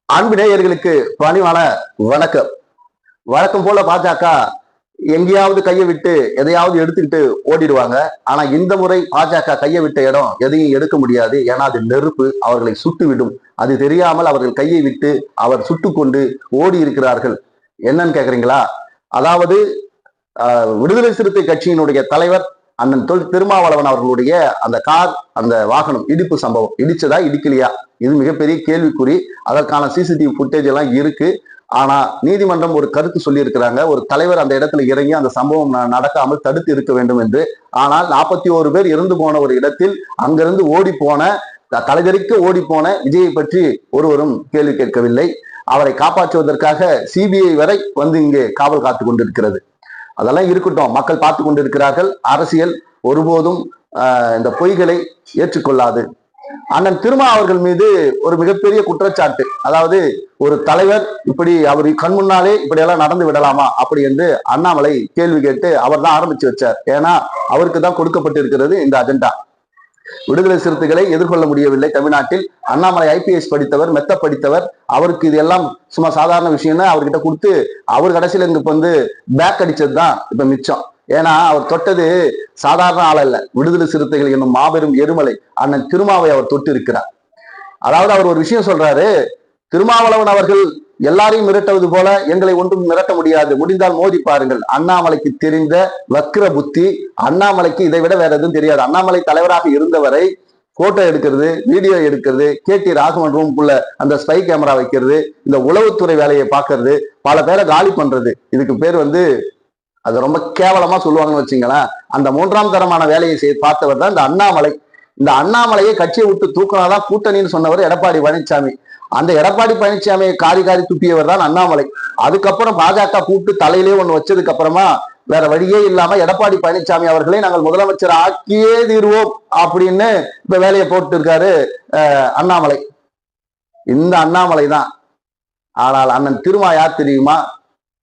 அன்பு நேயர்களுக்கு பணிவான வணக்கம். வழக்கம் போல பாஜக எங்கேயாவது கையை விட்டு எதையாவது எடுத்துக்கிட்டு ஓடிடுவாங்க. ஆனா இந்த முறை பாஜக கையை விட்ட இடம் எதையும் எடுக்க முடியாது. ஏன்னா அது நெருப்பு அவர்களை சுட்டு விடும். அது தெரியாமல் அவர்கள் கையை விட்டு அவர் சுட்டு கொண்டு ஓடி இருக்கிறார்கள். என்னன்னு கேக்குறீங்களா? அதாவது விடுதலை சிறுத்தை கட்சியினுடைய தலைவர் அண்ணன் திருமாவளவன் அவர்களுடைய அந்த கார், அந்த வாகனம் இடிப்பு சம்பவம் இடிச்சதா இடிக்கலையா, இது மிகப்பெரிய கேள்விக்குறி. அதற்கான சிசிடிவி ஃபுட்டேஜ் எல்லாம் இருக்கு. ஆனா நீதிமன்றம் ஒரு கருத்து சொல்லி இருக்கிறாங்க, ஒரு தலைவர் அந்த இடத்துல இறங்கி அந்த சம்பவம் நடக்காமல் தடுத்து இருக்க வேண்டும் என்று. ஆனால் 41 பேர் இறந்து போன ஒரு இடத்தில் அங்கிருந்து ஓடி போன, தலைதறிக்க ஓடி போன விஜயை பற்றி ஒருவரும் கேள்வி கேட்கவில்லை. அவரை காப்பாற்றுவதற்காக சிபிஐ வரை வந்து இங்கே காவல் காத்து கொண்டிருக்கிறது. அதெல்லாம் இருக்கட்டும், மக்கள் பார்த்து கொண்டிருக்கிறார்கள். அரசியல் ஒருபோதும் இந்த பொய்களை ஏற்றுக்கொள்ளாது. அண்ணன் திருமா அவர்கள் மீது ஒரு மிகப்பெரிய குற்றச்சாட்டு. அதாவது ஒரு தலைவர் இப்படி அவர் கண் முன்னாலே இப்படியெல்லாம் நடந்து விடலாமா அப்படி என்று அண்ணாமலை கேள்வி கேட்டு அவர் தான் ஆரம்பிச்சு வச்சார். ஏன்னா அவருக்கு தான் கொடுக்கப்பட்டு இருக்கிறது இந்த அஜெண்டா. விடுதலை சிறுத்தைகளை எதிர்கொள்ள முடியவில்லை தமிழ்நாட்டில். அண்ணாமலை ஐபிஎஸ் படித்தவர், மெத்த படித்தவர். அவருக்கு இது எல்லாம் சும்மா சாதாரண விஷயம்னு அவர்கிட்ட கொடுத்து அவர் கடைசியில இங்க வந்து பேக் அடிச்சது தான் இப்ப மிச்சம். ஏன்னா அவர் தொட்டது சாதாரண ஆள் அல்ல. விடுதலை சிறுத்தைகள் என்னும் மாபெரும் எருமலை அண்ணன் திருமாவை அவர் தொட்டு இருக்கிறார். அதாவது அவர் ஒரு விஷயம் சொல்றாரு, திருமாவளவன் அவர்கள் எல்லாரையும் மிரட்டுவது போல எங்களை ஒன்றும் மிரட்ட முடியாது, முடிந்தால் மோதி பாருங்கள். அண்ணாமலைக்கு தெரிந்த வக்ர புத்தி. அண்ணாமலைக்கு இதை விட வேற எதுவும் தெரியாது. அண்ணாமலை தலைவராக இருந்தவரை போட்டோ எடுக்கிறது, வீடியோ எடுக்கிறது, கேடி ராகவன் ரூம்குள்ள அந்த ஸ்பை கேமரா வைக்கிறது, இந்த உளவுத்துறை வேலையை பார்க்கறது, பல பேரை காலி பண்றது, இதுக்கு பேர் வந்து அது ரொம்ப கேவலமா சொல்லுவாங்கன்னு வச்சுங்களேன். அந்த 3ஆம் தரமான வேலையை பார்த்தவர் தான் இந்த அண்ணாமலை. இந்த அண்ணாமலையை கட்சியை விட்டு தூக்கினாதான் கூட்டணின்னு சொன்னவர் எடப்பாடி பழனிசாமி. அந்த எடப்பாடி பழனிசாமியை காரி காரி துப்பியவர் தான் அண்ணாமலை. அதுக்கப்புறம் பாஜக கூட்டு தலையிலே ஒண்ணு வச்சதுக்கு அப்புறமா வேற வழியே இல்லாம எடப்பாடி பழனிசாமி அவர்களை நாங்கள் முதலமைச்சர் ஆக்கியே தீர்வோம் அப்படின்னு இப்ப வேலையை போட்டு இருக்காரு அண்ணாமலை. இந்த அண்ணாமலை தான். ஆனால் அண்ணன் திருமா யார் தெரியுமா?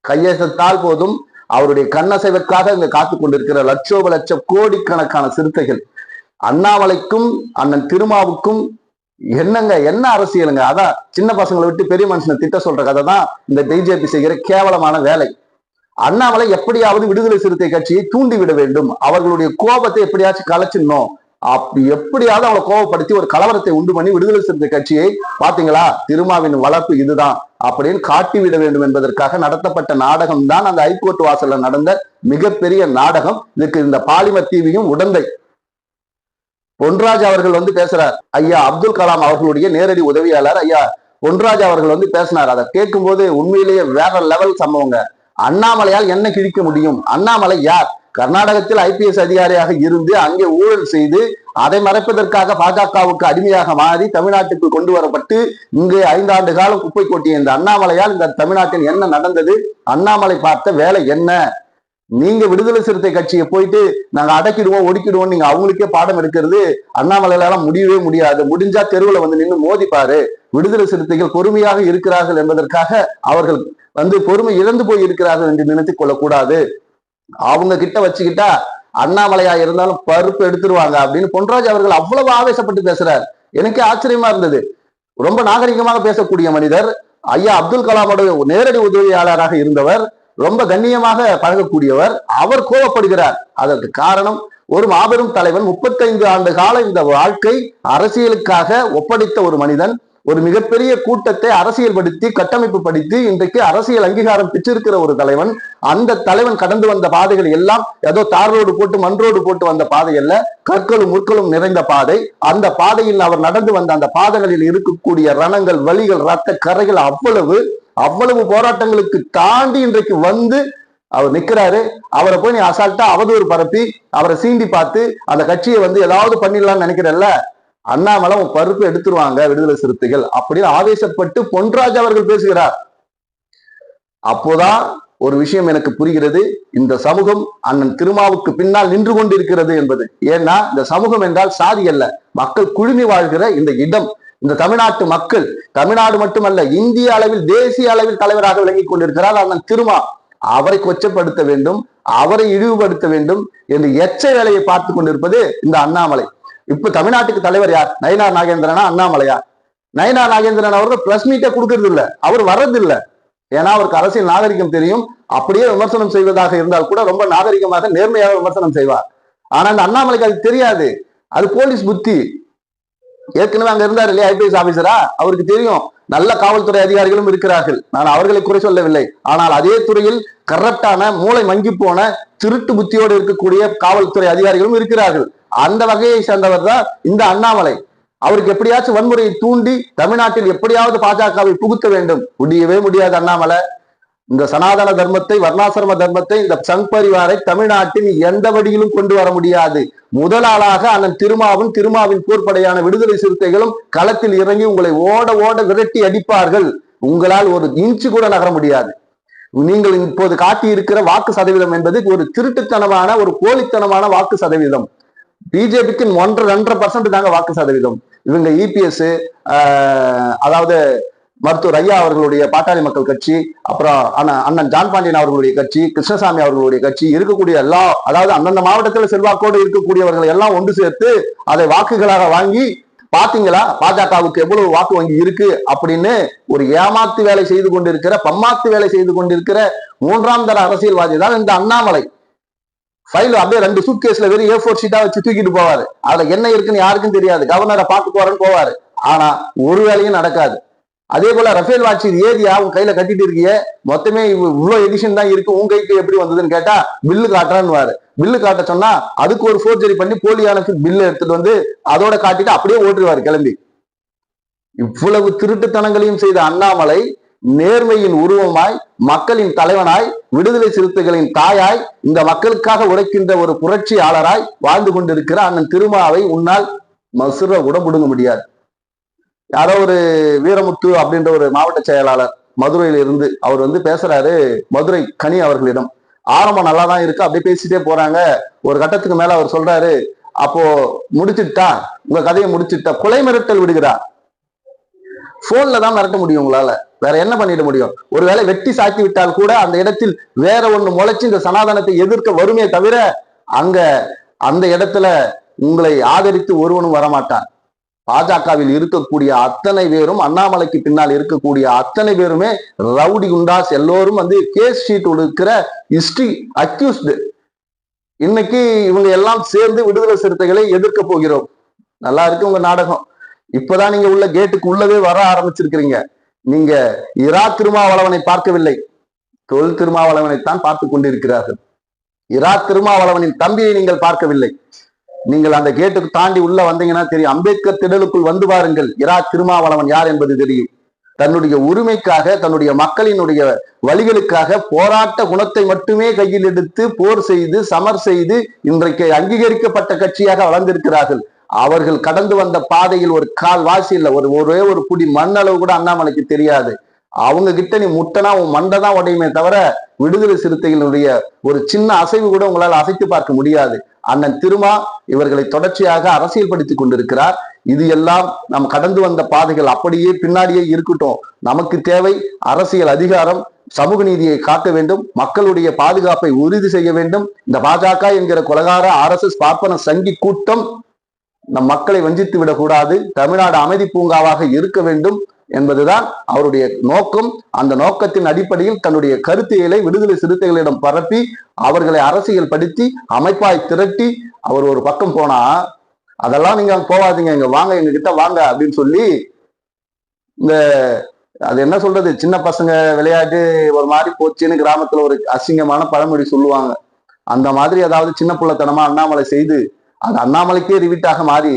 கையெழுத்தால் போதும் அவருடைய கண்ணசைவற்காக இங்க காத்து கொண்டிருக்கிற லட்சோப லட்சம் கோடிக்கணக்கான சிறுத்தைகள். அண்ணாமலைக்கும் அண்ணன் திருமாவுக்கும் என்னங்க, என்ன அரசியலுங்க? அதான் சின்ன பசங்களை விட்டு பெரிய மனுஷனை திட்ட சொல்ற கதை தான் இந்த பிஜேபி செய்கிற கேவலமான வேலை. அண்ணாமலை எப்படியாவது விடுதலை சிறுத்தை கட்சியை தூண்டி விட வேண்டும், அவர்களுடைய கோபத்தை எப்படியாச்சும் கலைச்சிடணும். அப்படி எப்படியாவது அவங்களை கோபப்படுத்தி ஒரு கலவரத்தை உண்டு பண்ணி விடுதலை சிறுத்தை கட்சியை பாத்தீங்களா திருமாவின் வளர்ப்பு இதுதான் அப்படின்னு காட்டிவிட வேண்டும் என்பதற்காக நடத்தப்பட்ட நாடகம் தான் அந்த ஹைகோர்ட் வாசல்ல நடந்த மிகப்பெரிய நாடகம். இதுக்கு இந்த பாலிமர் டிவியும் உடந்தை. பொன்ராஜ் அவர்கள் வந்து பேசுறார். ஐயா அப்துல் கலாம் அவர்களுடைய நேரடி உதவியாளர் ஐயா பொன்ராஜ் அவர்கள் வந்து பேசினார். அதை கேட்கும் போது உண்மையிலேயே வேற லெவல் சம்பவங்க. அண்ணாமலையால் என்ன கிழிக்க முடியும்? அண்ணாமலை யார்? கர்நாடகத்தில் ஐபிஎஸ் அதிகாரியாக இருந்து அங்கே ஊழல் செய்து அதை மறைப்பதற்காக பாஜகவுக்கு அடிமையாக மாறி தமிழ்நாட்டுக்கு கொண்டு வரப்பட்டு இங்கே 5 ஆண்டு காலம் குப்பை கொட்டிய இந்த அண்ணாமலையால் இந்த தமிழ்நாட்டில் என்ன நடந்தது? அண்ணாமலை பார்த்த வேலை என்ன? நீங்க விடுதலை சிறுத்தை கட்சியை போயிட்டு நாங்க அடக்கிடுவோம் ஒடுக்கிடுவோம் நீங்க அவங்களுக்கே பாடம் எடுக்கிறது அண்ணாமலையால முடியவே முடியாது. முடிஞ்சா தெருவுல வந்து நின்று மோதிப்பாரு. விடுதலை சிறுத்தைகள் பொறுமையாக இருக்கிறார்கள் என்பதற்காக அவர்கள் வந்து பொறுமை இழந்து போய் இருக்கிறார்கள் என்று நினைத்துக் கொள்ளக்கூடாது. அவங்க கிட்ட வச்சுக்கிட்டா அண்ணாமலையா இருந்தாலும் பருப்பு எடுத்துருவாங்க அப்படின்னு பொன்ராஜ் அவர்கள் அவ்வளவு ஆவேசப்பட்டு பேசுறார். எனக்கே ஆச்சரியமா இருந்தது. ரொம்ப நாகரிகமாக பேசக்கூடிய மனிதர். ஐயா அப்துல் கலாமோட நேரடி உதவியாளராக இருந்தவர், ரொம்ப கண்ணியமாக பழகக்கூடியவர். அவர் கோபப்படுகிறார். அதற்கு காரணம் ஒரு மாபெரும் தலைவன், 35 ஆண்டு கால இந்த வாழ்க்கை அரசியலுக்காக ஒப்படைத்த ஒரு மனிதன், ஒரு மிகப்பெரிய கூட்டத்தை அரசியல் படுத்தி கட்டமைப்பு படுத்தி இன்றைக்கு அரசியல் அங்கீகாரம் பெற்றிருக்கிற ஒரு தலைவன். அந்த தலைவன் கடந்து வந்த பாதைகள் எல்லாம் ஏதோ தார் ரோடு போட்டு மண் ரோடு போட்டு வந்த பாதை அல்ல, கற்களும் முற்களும் நிறைந்த பாதை. அந்த பாதையில் அவர் நடந்து வந்த அந்த பாதைகளில் இருக்கக்கூடிய ரணங்கள், வலிகள், ரத்த கரைகள் அவ்வளவு போராட்டங்களுக்கு தாண்டி இன்றைக்கு வந்து அவர் நிக்கிறாரு. அவரை போய் நீ அசால்ட்டா அவதூறு பரப்பி அவரை சீண்டி பார்த்து அந்த கட்சியை வந்து ஏதாவது பண்ணிடலாம்னு நினைக்கிறல்ல, அண்ணாமலை பருப்பு எடுத்துருவாங்க விடுதலை சிறுத்தைகள் அப்படின்னு ஆவேசப்பட்டு பொன்ராஜ் அவர்கள் பேசுகிறார். அப்போதான் ஒரு விஷயம் எனக்கு புரிகிறது, இந்த சமூகம் அண்ணன் திருமாவுக்கு பின்னால் நின்று கொண்டிருக்கிறது என்பது. ஏன்னா இந்த சமூகம் என்றால் சாதி அல்ல, மக்கள் குழுமி வாழ்கிற இந்த இடம். இந்த தமிழ்நாட்டு மக்கள், தமிழ்நாடு மட்டுமல்ல இந்திய அளவில் தேசிய அளவில் தலைவராக விளங்கி கொண்டிருக்கிறார் அண்ணன் திருமா. அவரை கொச்சப்படுத்த வேண்டும், அவரை இழிவுபடுத்த வேண்டும் என்று எச்ச வேலையை பார்த்து கொண்டிருப்பது இந்த அண்ணாமலை. இப்ப தமிழ்நாட்டுக்கு தலைவர் யார்? நயினார் நாகேந்திரனா அண்ணாமலையா? நயினா நாகேந்திரன் அவர்கள் பிரஸ் மீட்டை கொடுக்கறது இல்ல, அவர் வர்றது இல்ல. ஏன்னா அவருக்கு அரசியல் நாகரிகம் தெரியும். அப்படியே விமர்சனம் செய்வதாக இருந்தால் கூட ரொம்ப நாகரிகமாக நேர்மையாக விமர்சனம் செய்வார். ஆனா அந்த அண்ணாமலைக்கு அது தெரியாது, அது போலீஸ் புத்தி. ஏற்கனவே அங்க இருந்தார் இல்லையா ஐபிஎஸ் ஆபீசரா, அவருக்கு தெரியும் நல்ல காவல்துறை அதிகாரிகளும் இருக்கிறார்கள், நான் அவர்களை குறை சொல்லவில்லை. ஆனால் அதே துறையில் கரப்டான மூளை மங்கி போன திருட்டு புத்தியோடு இருக்கக்கூடிய காவல்துறை அதிகாரிகளும் இருக்கிறார்கள். அந்த வகையை சேர்ந்தவர் தான் இந்த அண்ணாமலை. அவருக்கு எப்படியாச்சும் வன்முறையை தூண்டி தமிழ்நாட்டில் எப்படியாவது பாஜகவை புகுத்த வேண்டும். முடியவே முடியாது அண்ணாமலை. இந்த சனாதன தர்மத்தை, வர்ணாசிரம தர்மத்தை, இந்த சங் பரிவாரை தமிழ்நாட்டின் எந்த வழியிலும் கொண்டு வர முடியாது. முதல் ஆளாக அண்ணன் திருமாவின் போர்ப்படையான விடுதலை சிறுத்தைகளும் களத்தில் இறங்கி உங்களை ஓட ஓட விரட்டி அடிப்பார்கள். உங்களால் ஒரு இன்ச்சு கூட நகர முடியாது. நீங்கள் இப்போது காட்டி இருக்கிற வாக்கு சதவீதம் என்பது ஒரு திருட்டுத்தனமான, ஒரு போலித்தனமான வாக்கு சதவீதம். பிஜேபிக்கு 1.5% தாங்க வாக்கு சதவீதம். இவங்க இபிஎஸ், அதாவது மருத்துவர் ஐயா அவர்களுடைய பாட்டாளி மக்கள் கட்சி, அப்புறம் அண்ணன் ஜான் பாண்டியன் அவர்களுடைய கட்சி, கிருஷ்ணசாமி அவர்களுடைய கட்சி, இருக்கக்கூடிய எல்லா, அதாவது அந்தந்த மாவட்டத்தில் செல்வாக்கோடு இருக்கக்கூடியவர்கள் எல்லாம் ஒன்று சேர்த்து அதை வாக்குகளாக வாங்கி, பாத்தீங்களா பாஜகவுக்கு எவ்வளவு வாக்கு வங்கி இருக்கு அப்படின்னு ஒரு ஏமாத்து வேலை செய்து கொண்டிருக்கிற, பம்மாத்து வேலை செய்து கொண்டிருக்கிற மூன்றாம் தர அரசியல்வாதி தான் இந்த அண்ணாமலை. ஃபைல் அப்படியே 2 சூட்கேஸ்ல வெறும் A4 ஷீட்டா வச்சு தூக்கிட்டு போவாரு. அதுல என்ன இருக்குன்னு யாருக்கும் தெரியாது. கவர்னரை பார்த்து போறேன்னு போவாரு. ஆனா ஒரு வேலையும் நடக்காது. அதே போல ரஃபேல் வாட்சி ஏதியா உன் கையில கட்டிட்டு இருக்கிய, மொத்தமே இவ்வளவு எடிஷன் தான் இருக்கு, உன் கைக்கு எப்படி வந்ததுன்னு கேட்டா பில்லு காட்டுறான்னு. பில்லு காட்ட சொன்னா அதுக்கு ஒரு ஃபோர்ஜரி பண்ணி போலியான பில்லு எடுத்துட்டு வந்து அதோட காட்டிட்டு அப்படியே ஓட்டுருவாரு கிளம்பி. இவ்வளவு திருட்டுத்தனங்களையும் செய்த அண்ணாமலை நேர்மையின் உருவமாய், மக்களின் தலைவனாய், விடுதலை சிறுத்தைகளின் தாயாய், இந்த மக்களுக்காக உழைக்கின்ற ஒரு புரட்சியாளராய் வாழ்ந்து கொண்டிருக்கிற அண்ணன் திருமாவை உன்னால் மசுர உடம்புடுங்க முடியாது. யாரோ ஒரு வீரமுத்து அப்படின்ற ஒரு மாவட்ட செயலாளர் மதுரையில இருந்து அவர் பேசுறாரு மதுரை கனி அவர்களிடம். ஆரம்பம் நல்லா தான் இருக்கு, அப்படியே பேசிட்டே போறாங்க. ஒரு கட்டத்துக்கு மேல அவர் சொல்றாரு, அப்போ முடிச்சுட்டா, உங்க கதையை முடிச்சுட்டா, கொலை மிரட்டல் விடுகிறார். போன்ல தான் மிரட்ட முடியும் உங்களால, வேற என்ன பண்ணிட முடியும்? ஒருவேளை வெட்டி சாக்கி விட்டால் கூட அந்த இடத்தில் வேற ஒண்ணு முளைச்சு இந்த சனாதனத்தை எதிர்க்க வருமே தவிர அங்க அந்த இடத்துல உங்களை ஆதரித்து ஒருவனும் வரமாட்டான். பாஜகவில் இருக்கக்கூடிய அத்தனை பேரும், அண்ணாமலைக்கு பின்னால் இருக்கக்கூடிய அத்தனை பேருமே ரவுடி குண்டாஸ், எல்லோரும் கேஸ் ஷீட் கொடுக்கிற ஹிஸ்டரி அக்யூஸ்டு. இன்னைக்கு இவங்க எல்லாம் சேர்ந்து விடுதலை சிறுத்தைகளை எதிர்க்க போகிறோம். நல்லா இருக்கு உங்க நாடகம். இப்பதான் நீங்க உள்ள கேட்டுக்கு உள்ளவே வர ஆரம்பிச்சிருக்கிறீங்க. நீங்க இரா திருமாவளவனை பார்க்கவில்லை, தொல் திருமாவளவனைத்தான் பார்த்து கொண்டிருக்கிறார்கள். இரா திருமாவளவனின் தம்பியை நீங்கள் பார்க்கவில்லை. நீங்கள் அந்த கேட்டுக்கு தாண்டி உள்ள வந்தீங்கன்னா தெரியும். அம்பேத்கர் திடலுக்குள் வந்து பாருங்கள், இரா திருமாவளவன் யார் என்பது தெரியும். தன்னுடைய உரிமைக்காக, தன்னுடைய மக்களினுடைய வழிகளுக்காக போராட்ட குணத்தை மட்டுமே கையில் எடுத்து போர் செய்து சமர் செய்து இன்றைக்கு அங்கீகரிக்கப்பட்ட கட்சியாக வளர்ந்திருக்கிறார்கள். அவர்கள் கடந்து வந்த பாதையில் ஒரு கால் வாசி இல்லை, ஒரே ஒரு புடி மண்ணளவு கூட அண்ணாமலைக்கு தெரியாது. அவங்க கிட்ட நீ முட்டனா உன் மண்டை தான் உடையுமே தவிர விடுதலை சிறுத்தைகளுடைய ஒரு சின்ன அசைவு கூட உங்களால் அசைத்து பார்க்க முடியாது. அண்ணன் திருமா இவர்களை தொடர்ச்சியாக அரசியல் படுத்திக் கொண்டிருக்கிறார். இது எல்லாம் நாம் கடந்து வந்த பாதைகள் அப்படியே பின்னாடியே இருக்கட்டும். நமக்கு தேவை அரசியல் அதிகாரம், சமூக நீதியை காக்க வேண்டும், மக்களுடைய பாதுகாப்பை உறுதி செய்ய வேண்டும். இந்த பாஜக என்கிற கொலகார RSS பார்ப்பன சங்கி கூட்டம் நம் மக்களை வஞ்சித்து விடக்கூடாது. தமிழ்நாடு அமைதி பூங்காவாக இருக்க வேண்டும் என்பதுதான் அவருடைய நோக்கம். அந்த நோக்கத்தின் அடிப்படையில் தன்னுடைய கருத்தியலை விடுதலை சிறுத்தைகளிடம் பரப்பி அவர்களை அரசியல் படுத்தி அமைப்பாய் திரட்டி அவர் ஒரு பக்கம் போனா, அதெல்லாம் நீங்க போவாதீங்க, இங்க வாங்க, எங்க கிட்ட வாங்க அப்படின்னு சொல்லி, இந்த அது என்ன சொல்றது, சின்ன பசங்க விளையாட்டு ஒரு மாதிரி போச்சுன்னு கிராமத்துல ஒரு அசிங்கமான பழமொழி சொல்லுவாங்க. அந்த மாதிரி ஏதாவது சின்ன புள்ளத்தனமா அண்ணாமலை செய்து அது அண்ணாமலைக்கே ரிவிட்டாக மாறி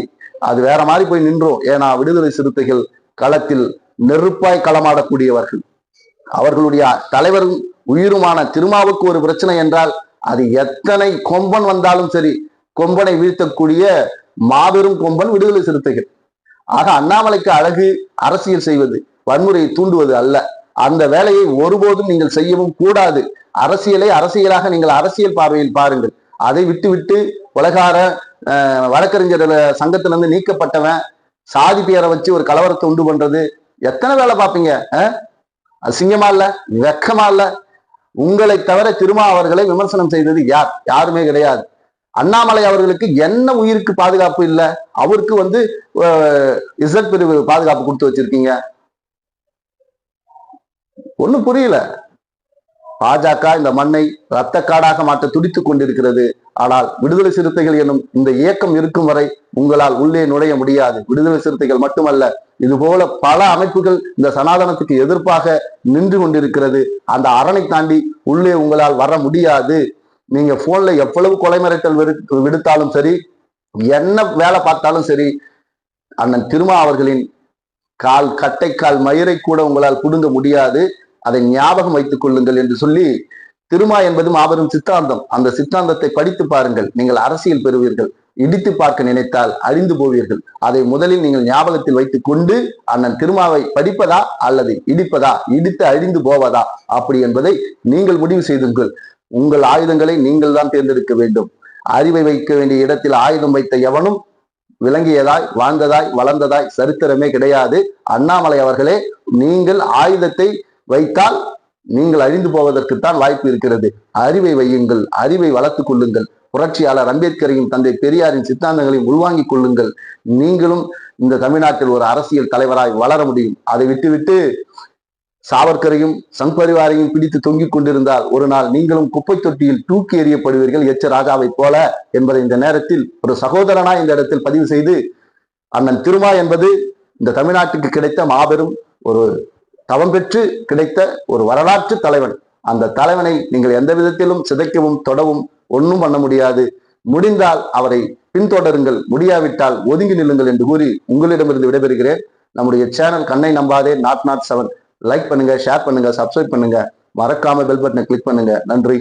அது வேற மாதிரி போய் நின்றோம். ஏன்னா விடுதலை சிறுத்தைகள் களத்தில் நெருப்பாய் களமாடக்கூடியவர்கள். அவர்களுடைய தலைவரும் உயிருமான திருமாவுக்கு ஒரு பிரச்சனை என்றால் அது எத்தனை கொம்பன் வந்தாலும் சரி, கொம்பனை வீழ்த்தக்கூடிய மாபெரும் கொம்பன் விடுதலை சிறுத்தைகள். ஆக அண்ணாமலைக்கு அழகு அரசியல் செய்வது, வன்முறையை தூண்டுவது அல்ல. அந்த வேலையை ஒருபோதும் நீங்கள் செய்யவும் கூடாது. அரசியலை அரசியலாக நீங்கள் அரசியல் பார்வையில் பாருங்கள். அதை விட்டு உலகார வழக்கறிஞர் சங்கத்திலிருந்து நீக்கப்பட்டவன் சாதி பேரை வச்சு ஒரு கலவரத்தை உண்டு பண்றது எத்தனை வேலை பார்ப்பீங்க? அசிங்கமா இல்ல? வெக்கமா இல்ல? உங்களை தவிர திருமா அவர்களை விமர்சனம் செய்தது யார்? யாருமே கிடையாது. அண்ணாமலை அவர்களுக்கு என்ன உயிருக்கு பாதுகாப்பு இல்ல? அவருக்கு இசட் பிரிவு பாதுகாப்பு கொடுத்து வச்சிருக்கீங்க. ஒண்ணும் புரியல. பாஜக இந்த மண்ணை ரத்த காடாக மாற்ற துடித்துக் கொண்டிருக்கிறது. ஆனால் விடுதலை சிறுத்தைகள் எனும் இந்த இயக்கம் இருக்கும் வரை உங்களால் உள்ளே நுழைய முடியாது. விடுதலை சிறுத்தைகள் மட்டுமல்ல, இது போல பல அமைப்புகள் இந்த சனாதனத்துக்கு எதிர்ப்பாக நின்று கொண்டிருக்கிறது. அந்த அரணை தாண்டி உள்ளே உங்களால் வர முடியாது. நீங்க போன்ல எவ்வளவு கொலை மிரட்டல் விடுத்தாலும் சரி, என்ன வேலை பார்த்தாலும் சரி, அண்ணன் திருமா அவர்களின் கட்டைக்கால் மயிரை கூட உங்களால் புடுங்க முடியாது. அதை ஞாபகம் வைத்துக் கொள்ளுங்கள் என்று சொல்லி, திருமா என்பது மாபெரும் சித்தாந்தம். அந்த சித்தாந்தத்தை படித்து பாருங்கள், நீங்கள் அரசியல் பெறுவீர்கள். இடித்து பார்க்க நினைத்தால் அழிந்து போவீர்கள். அதை முதலில் நீங்கள் ஞாபகத்தில் வைத்துக் கொண்டு அண்ணன் திருமாவை படிப்பதா அல்லது இடிப்பதா, இடித்து அழிந்து போவதா அப்படி என்பதை நீங்கள் முடிவு செய்துங்கள். உங்கள் ஆயுதங்களை நீங்கள் தான் தேர்ந்தெடுக்க வேண்டும். அறிவை வைக்க வேண்டிய இடத்தில் ஆயுதம் வைத்த எவனும் விளங்கியதாய், வாழ்ந்ததாய், வளர்ந்ததாய் சரித்திரமே கிடையாது. அண்ணாமலை அவர்களே, நீங்கள் ஆயுதத்தை வைத்தால் நீங்கள் அழிந்து போவதற்குத்தான் வாய்ப்பு இருக்கிறது. அறிவை வையுங்கள், அறிவை வளர்த்துக் கொள்ளுங்கள். புரட்சியாளர் அம்பேத்கரையும் தந்தை பெரியாரின் சித்தாந்தங்களையும் உள்வாங்கிக் கொள்ளுங்கள். நீங்களும் இந்த தமிழ்நாட்டில் ஒரு அரசியல் தலைவராய் வளர முடியும். அதை விட்டுவிட்டு சாவர்கரையும் சங்பரிவாரையும் பிடித்து தொங்கிக் கொண்டிருந்தால் ஒரு நாள் நீங்களும் குப்பை தொட்டியில் தூக்கி எறியப்படுவீர்கள், எச்ச ராஜாவை போல என்பதை இந்த நேரத்தில் ஒரு சகோதரனா இந்த இடத்தில் பதிவு செய்து, அண்ணன் திருமா என்பது இந்த தமிழ்நாட்டுக்கு கிடைத்த மாபெரும் ஒரு தவம் பெற்று கிடைத்த ஒரு வரலாற்று தலைவன். அந்த தலைவனை நீங்கள் எந்த விதத்திலும் சிதைக்கவும் தொடவும் ஒன்றும் பண்ண முடியாது. முடிந்தால் அவரை பின்தொடருங்கள், முடியாவிட்டால் ஒதுங்கி நில்லுங்கள் என்று கூறி உங்களிடமிருந்து விடைபெறுகிறேன். நம்முடைய சேனல் கண்ணை நம்பாதே not7 லைக் பண்ணுங்க, ஷேர் பண்ணுங்க, சப்ஸ்கிரைப் பண்ணுங்க, மறக்காம பெல் பட்டனை கிளிக் பண்ணுங்க. நன்றி,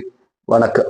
வணக்கம்.